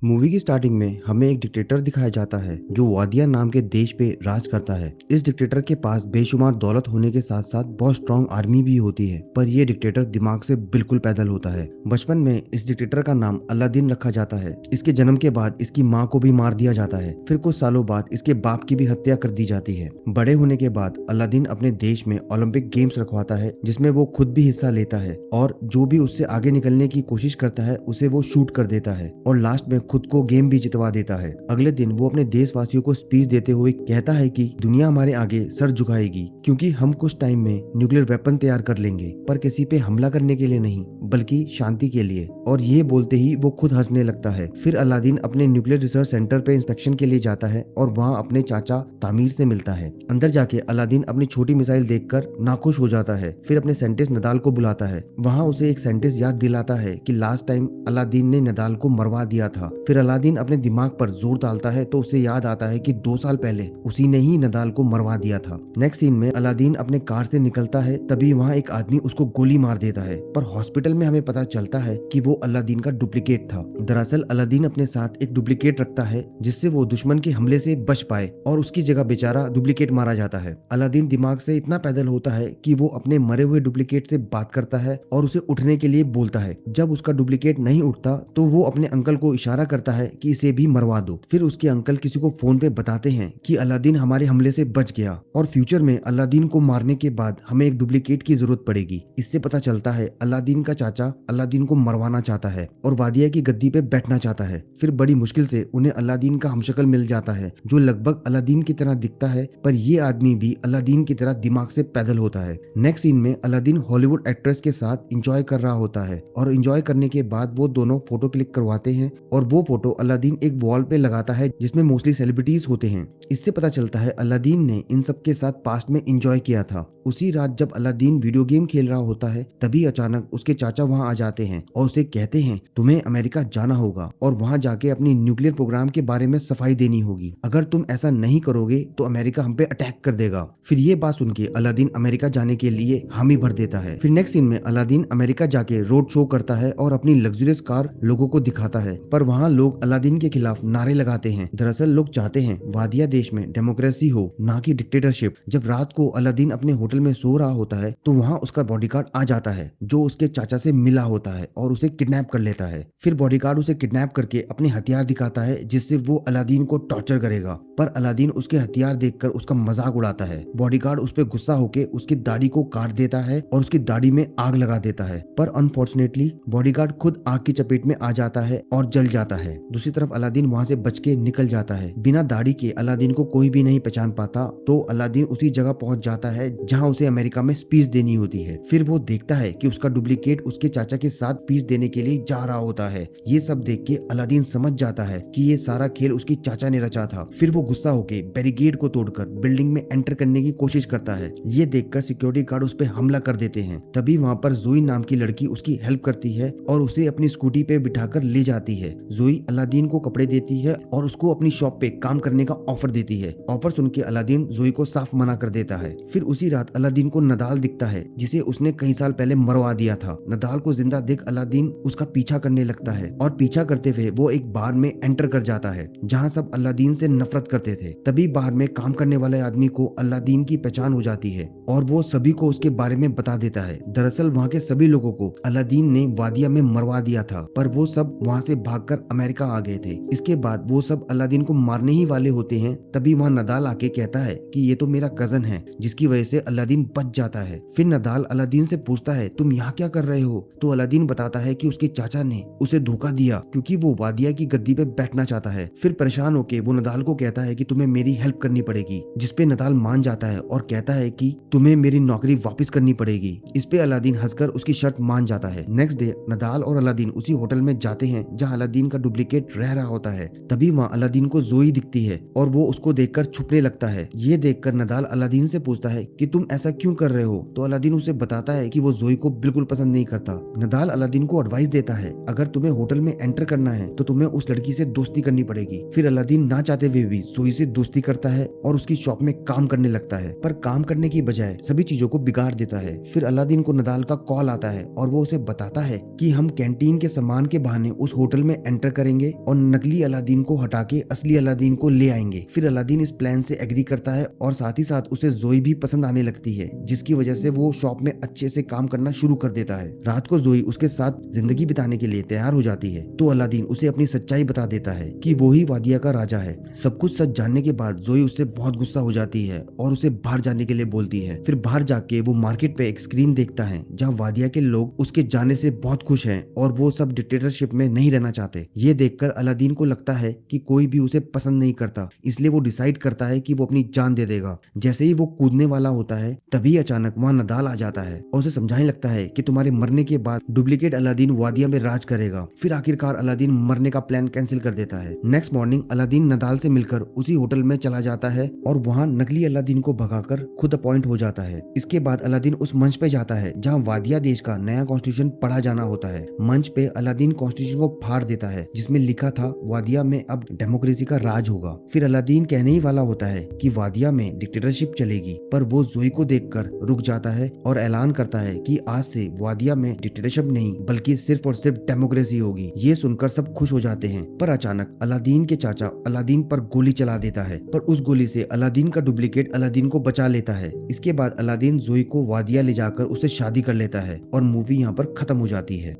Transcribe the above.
Movie की starting में हमें एक डिक्टेटर दिखाया जाता है जो वादिया नाम के देश पे राज करता है। इस डिक्टेटर के पास बेशुमार दौलत होने के साथ साथ बहुत स्ट्रॉन्ग आर्मी भी होती है, पर ये डिक्टेटर दिमाग से बिल्कुल पैदल होता है। बचपन में इस डिक्टेटर का नाम अलादीन रखा जाता है। इसके जन्म के बाद इसकी माँ को भी मार दिया जाता है। फिर कुछ सालों बाद इसके बाप की भी हत्या कर दी जाती है। बड़े होने के बाद अलादीन अपने देश में ओलंपिक गेम्स रखवाता है, जिसमें वो खुद भी हिस्सा लेता है और जो भी उससे आगे निकलने की कोशिश करता है उसे वो शूट कर देता है और लास्ट में खुद को गेम भी जितवा देता है। अगले दिन वो अपने देशवासियों को स्पीच देते हुए कहता है कि दुनिया हमारे आगे सर झुकाएगी क्योंकि हम कुछ टाइम में न्यूक्लियर वेपन तैयार कर लेंगे, पर किसी पे हमला करने के लिए नहीं बल्कि शांति के लिए। और ये बोलते ही वो खुद हंसने लगता है। फिर अलादीन अपने न्यूक्लियर रिसर्च सेंटर पे इंस्पेक्शन के लिए जाता है और वहाँ अपने चाचा तामीर से मिलता है। अंदर जाके अलादीन अपनी छोटी मिसाइल देखकर नाखुश हो जाता है। फिर अपने साइंटिस्ट नदाल को बुलाता है। वहाँ उसे एक साइंटिस्ट याद दिलाता है कि लास्ट टाइम अलादीन ने नदाल को मरवा दिया था। फिर अलादीन अपने दिमाग पर जोर डालता है तो उसे याद आता है कि 2 साल पहले उसी ने ही नदाल को मरवा दिया था। नेक्स्ट सीन में अलादीन अपने कार से निकलता है, तभी वहाँ एक आदमी उसको गोली मार देता है, पर हॉस्पिटल में हमें पता चलता है कि वो अलादीन का डुप्लीकेट था। दरअसल अलादीन अपने साथ एक डुप्लीकेट रखता है जिससे वो दुश्मन के हमले से बच पाए और उसकी जगह बेचारा डुप्लीकेट मारा जाता है। अलादीन दिमाग से इतना पैदल होता है कि वो अपने मरे हुए डुप्लीकेट से बात करता है और उसे उठने के लिए बोलता है। जब उसका डुप्लीकेट नहीं उठता तो वो अपने अंकल को इशारा करता है कि इसे भी मरवा दो। फिर उसके अंकल किसी को फोन पे बताते हैं कि अलादीन हमारे हमले से बच गया और फ्यूचर में अलादीन को मारने के बाद हमें एक डुप्लीकेट की जरूरत पड़ेगी। इससे पता चलता है अलादीन का चाचा अलादीन को मरवाना चाहता है और वादिया की गद्दी पे बैठना चाहता है। फिर बड़ी मुश्किल से उन्हें अलादीन का हमशक्ल मिल जाता है जो लगभग अलादीन की तरह दिखता है, पर ये आदमी भी अलादीन की तरह दिमाग से पैदल होता है। नेक्स्ट सीन में अलादीन हॉलीवुड एक्ट्रेस के साथ एंजॉय कर रहा होता है और एंजॉय करने के बाद वो दोनों फोटो क्लिक करवाते हैं और वो फोटो अलादीन एक वॉल पे लगाता है जिसमें मोस्टली सेलिब्रिटीज होते हैं। इससे पता चलता है अलादीन ने इन सब के साथ पास्ट में एंजॉय किया था। उसी रात जब अलादीन वीडियो गेम खेल रहा होता है तभी अचानक उसके चाचा वहां आ जाते हैं और उसे कहते हैं तुम्हें अमेरिका जाना होगा और वहां जाके अपनी न्यूक्लियर प्रोग्राम के बारे में सफाई देनी होगी। अगर तुम ऐसा नहीं करोगे तो अमेरिका हम पे अटैक कर देगा। फिर ये बात सुन के अलादीन अमेरिका जाने के लिए हामी भर देता है। फिर नेक्स्ट सीन में अलादीन अमेरिका जाके रोड शो करता है और अपनी लग्जरियस कार लोगों को दिखाता है, पर वहाँ लोग अलादीन के खिलाफ नारे लगाते हैं। दरअसल लोग चाहते हैं वादिया देश में डेमोक्रेसी हो, ना कि डिक्टेटरशिप। जब रात को अलादीन अपने होटल में सो रहा होता है तो वहाँ उसका बॉडीगार्ड आ जाता है जो उसके चाचा से मिला होता है और उसे किडनैप कर लेता है। फिर बॉडीगार्ड उसे किडनैप करके अपने हथियार दिखाता है जिससे वो अलादीन को टॉर्चर करेगा, पर अलादीन उसके हथियार देखकर उसका मजाक उड़ाता है। बॉडीगार्ड उस पर गुस्सा होकर उसकी दाढ़ी को काट देता है और उसकी दाढ़ी में आग लगा देता है, पर अनफॉर्चुनेटली बॉडीगार्ड खुद आग की चपेट में आ जाता है और जल जाता है। दूसरी तरफ अलादीन वहाँ से बच के निकल जाता है। बिना दाढ़ी के अलादीन को कोई भी नहीं पहचान पाता, तो अलादीन उसी जगह पहुंच जाता है जहाँ उसे अमेरिका में स्पीच देनी होती है। फिर वो देखता है कि उसका डुप्लीकेट उसके चाचा के साथ स्पीच देने के लिए जा रहा होता है। ये सब देख के अलादीन समझ जाता है कि ये सारा खेल उसकी चाचा ने रचा था। फिर वो गुस्सा होके बैरिकेड को तोड़कर बिल्डिंग में एंटर करने की कोशिश करता है। ये देखकर सिक्योरिटी गार्ड उस पर हमला कर देते हैं। तभी वहाँ पर जोई नाम की लड़की उसकी हेल्प करती है और उसे अपनी स्कूटी पे बिठाकर ले जाती है। जोई अलादीन को कपड़े देती है और उसको अपनी शॉप पे काम करने का ऑफर देती है। ऑफर सुन के अलादीन जोई को साफ मना कर देता है। फिर उसी रात अलादीन को नदाल दिखता है जिसे उसने कई साल पहले मरवा दिया था। नदाल को जिंदा देख अलादीन उसका पीछा करने लगता है और पीछा करते हुए वो एक बार में एंटर कर जाता है जहाँ सब अलादीन से नफरत करते थे। तभी बार में काम करने वाले आदमी को अलादीन की पहचान हो जाती है और वो सभी को उसके बारे में बता देता है। दरअसल वहाँ के सभी लोगों को अलादीन ने वादिया में मरवा दिया था, पर वो सब वहाँ से भागकर अमेरिका आ गए थे। इसके बाद वो सब अलादीन को मारने ही वाले होते हैं। तभी वहाँ नदाल आके कहता है कि ये तो मेरा कजन है, जिसकी वजह से अलादीन बच जाता है। फिर नदाल अलादीन से पूछता है तुम यहाँ क्या कर रहे हो, तो अलादीन बताता है कि उसके चाचा ने उसे धोखा दिया क्योंकि वो वादिया की गद्दी पे बैठना चाहता है। फिर परेशान होके वो नदाल को कहता है कि तुम्हें मेरी हेल्प करनी पड़ेगी, जिसपे नदाल मान जाता है और कहता है कि तुम्हें मेरी नौकरी वापस करनी पड़ेगी। इस पे अलादीन हंसकर उसकी शर्त मान जाता है। नेक्स्ट डे नदाल और अलादीन उसी होटल में जाते हैं जहाँ अलादीन का डुप्लीकेट रह रहा होता है। तभी वहाँ अलादीन को जोई दिखती है और वो उसको देखकर छुपने लगता है। ये देखकर नदाल अलादीन से पूछता है कि तुम ऐसा क्यों कर रहे हो, तो अलादीन उसे बताता है कि वो जोई को बिल्कुल पसंद नहीं करता। नदाल अलादीन को एडवाइस देता है अगर तुम्हें होटल में एंटर करना है तो तुम्हें उस लड़की से दोस्ती करनी पड़ेगी। फिर अलादीन ना चाहते हुए भी जोई से दोस्ती करता है और उसकी शॉप में काम करने लगता है, पर काम करने की बजाय सभी चीजों को बिगाड़ देता है। फिर अलादीन को नदाल का कॉल आता है और वो उसे बताता है कि हम कैंटीन के सामान के बहाने उस होटल में एंटर करेंगे और नकली अलादीन को हटा के असली अलादीन को ले आएंगे। फिर अलादीन इस प्लान से एग्री करता है और साथ ही साथ उसे जोई भी पसंद आने लगती है, जिसकी वजह से वो शॉप में अच्छे से काम करना शुरू कर देता है। रात को जोई उसके साथ जिंदगी बिताने के लिए तैयार हो जाती है तो अलादीन उसे अपनी सच्चाई बता देता है कि वो ही वादिया का राजा है। सब कुछ सच जानने के बाद जोई उससे बहुत गुस्सा हो जाती है और उसे बाहर जाने के लिए बोलती है। फिर बाहर जाके वो मार्केट पे एक स्क्रीन देखता है जहाँ वादिया के लोग उसके जाने से बहुत खुश हैं और वो सब डिक्टेटरशिप में नहीं रहना चाहते। ये देखकर अलादीन को लगता है कि कोई भी उसे पसंद नहीं करता, इसलिए वो डिसाइड करता है कि वो अपनी जान दे देगा। जैसे ही वो कूदने वाला होता है तभी अचानक वहाँ नदाल आ जाता है और उसे समझाने लगता है कि तुम्हारे मरने के बाद डुप्लीकेट अलादीन वादिया में राज करेगा। फिर आखिरकार अलादीन मरने का प्लान कैंसिल कर देता है। नेक्स्ट मॉर्निंग अलादीन नदाल से मिलकर उसी होटल में चला जाता है और वहाँ नकली अलादीन को भगाकर खुद अपॉइंट हो जाता है। इसके बाद अलादीन उस मंच पे जाता है जहाँ वादिया देश का नया कॉन्स्टिट्यूशन पढ़ा जाना होता है। मंच पे अलादीन कॉन्स्टिट्यूशन को फाड़ देता है जिसमें लिखा था वादिया में अब डेमोक्रेसी का राज होगा। फिर अलादीन कहने ही वाला होता है कि वादिया में डिक्टेटरशिप चलेगी, पर वो जोई को देखकर रुक जाता है और ऐलान करता है कि आज से वादिया में डिक्टेटरशिप नहीं बल्कि सिर्फ और सिर्फ डेमोक्रेसी होगी। ये सुनकर सब खुश हो जाते हैं, पर अचानक अलादीन के चाचा अलादीन पर गोली चला देता है, पर उस गोली से अलादीन का डुप्लीकेट अलादीन को बचा लेता है। इसके बाद अलादीन जोई को वादिया ले जाकर उससे शादी कर लेता है और मूवी यहाँ पर खत्म हो जाती है।